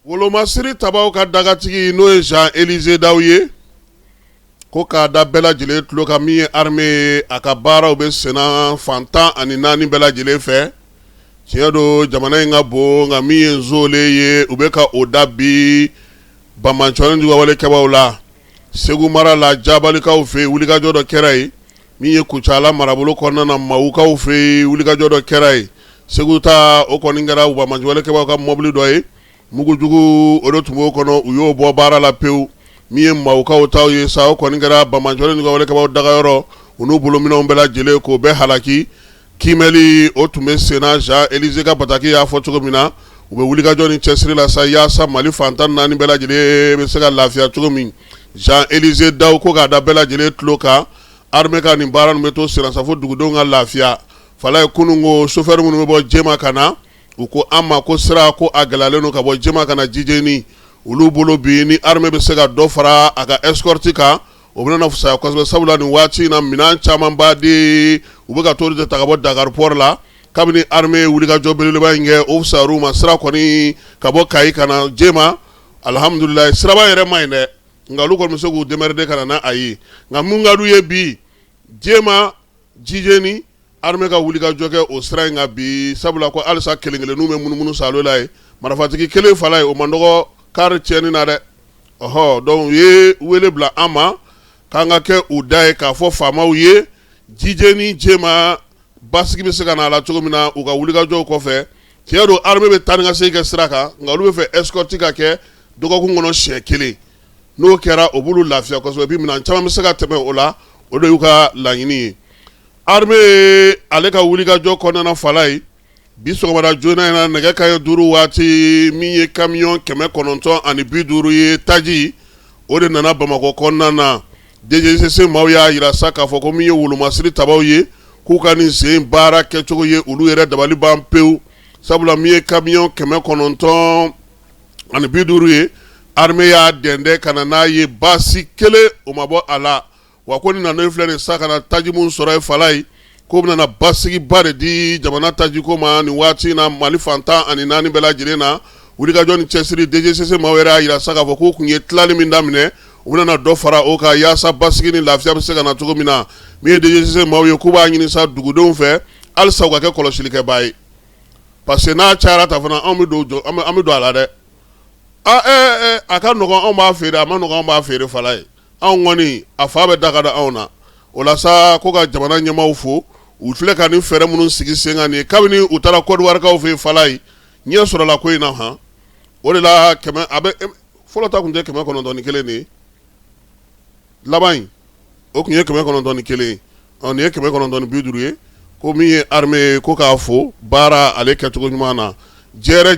Wolomasiri tabaw ka dagatigi n'o ye 𝐷𝐸𝐻 ye ko k'a da bɛɛ lajɛlen tulo kan min ye armée a ka baaraw bɛ senna fantan ani naani bɛɛ lajɛlen fɛ. Tiɲɛ don jamana in ka bon nka min ye nzoolen ye u bɛ ka o da bi Bamantsɔnin juguya walekɛbaaw la. Segu mara la Jabalikaw fɛ yen wulikajɔ dɔ kɛra yen min ye Kucala marabolo kɔnɔna na Mawukaw fɛ yen wulikajɔ dɔ kɛra yen. Segu ta o kɔni kɛra Bamantsɔnin walekɛbaaw ka mɔbili dɔ ye. Mugujugu o de tun b'o kɔnɔ u y'o bɔ baara la pewu min ye Mawukaw taw ye sa o kɔni kɛra Bamantsɔnin juguya walekɛbaaw dagayɔrɔ u n'u bolominɛnw bɛɛ lajɛlen k'o bɛɛ halaki. Kimɛli o tun bɛ senna 𝐩𝐫𝐻 ka bataki y'a fɔ cogo min na u bɛ wulikajɔ ni cɛsiri la sa yaasa Mali fantan naani bɛɛ lajɛlen bɛ se ka lafiya cogo min. 𝐩𝐫𝐻 daw ko k'a da bɛɛ lajɛlen tulo kan armée ka nin baara ninnu bɛ to senna sa fo dugudenw ka lafiya. Fala ye kunun ko chauffeur minnu bɛ bɔ Jema ka na u ko an ma ko sira ko a gɛlɛyalen don ka bɔ Jema ka na Jijeni olu bolo bi ni armée bɛ se ka dɔ fara a ka escorte kan o bɛna fisaya kosɛbɛ sabula nin waati in na minɛn caman b'a di u bɛ ka t'o de ta ka bɔ Dakar port la kabini armée wulikajɔ belebeleba in kɛ o fisayar'u ma sira kɔni ka bɔ Kayi ka na Jema alhamdulilayi siraba yɛrɛ ma ɲi dɛ nka olu kɔni bɛ se k'u démerder ka na n'a a ye nka mun ka d'u ye bi Jema Jijeni armée ka wulikajɔ kɛ o sira in kan bi sabula ko halisa kelen-kelenninw bɛ munumunu salo la ye marifatigi kelen fala ye o man dɔgɔ kari tiɲɛni na dɛ ɔhɔ donc u ye wele bila an ma k'an ka kɛ u da ye k'a fɔ faamaw ye Jijeni Jema basigi bɛ se ka na a la cogo min na u ka wulikajɔw kɔfɛ tiɲɛ don armée bɛ taa ni ka segin kɛ sira kan nka olu bɛ fɛ escorte ka kɛ dɔgɔkun kɔnɔ siɲɛ kelen n'o kɛra o b'olu lafiya kosɛbɛ bi minɛn caman bɛ se ka tɛmɛ o la o de y'u ka laɲini ye. Armée ale ka wulikajɔ kɔnɔna fala ye bi sɔgɔmada joona in na nɛgɛ kanɲɛ 5 waati min ye camion 950 ye taji o de nana Bamakɔ kɔnɔna na _DGCC maaw y'a jira sa k'a fɔ ko min ye wolomasiri tabaw ye k'u ka nin sen baara kɛcogo ye olu yɛrɛ dabali ban pewu sabula min ye camion 950 ye armée y'a dɛndɛ ka na n'a ye baasi kelen o ma bɔ a la. Wa ko nin nana filɛ nin sa ka na taji mun sɔrɔ ye fala ye ko bɛna basigiba de di jamana tajiko ma nin waati in na Mali fantan ani naani bɛɛ lajɛlen na wulikajɔ ni cɛsiri DGCC maaw yɛrɛ y'a jira sa k'a fɔ k'u kun ye tilali min daminɛ u bɛna dɔ fara o kan yaasa basigi ni lafiya bɛ se ka na cogo min na min ye DGCC maaw ye k'u b'a ɲini sa dugudenw fɛ halisa u ka kɛ kɔlɔsilikɛbaa ye parce que n'a cayara ta fana anw bɛ don a la dɛ a ka nɔgɔn anw b'a feere a ma nɔgɔn anw b'a feere fala ye. Anw kɔni a fa bɛ da ka da anw na o la sa ko ka jamana ɲɛmaaw fo u filɛ ka ni fɛɛrɛ minnu sigi sen kan nin kabini u taara Côte d'Ivoire kaw fɛ yen fala ye ɲɛ sɔrɔla ko in na han o de la fɔlɔ ta tun tɛ 901 de ye laban in o tun ye 901 ye nin ye 950 ye ko min ye armée ko k'a fo baara ale kɛcogo ɲuman na jɛrɛ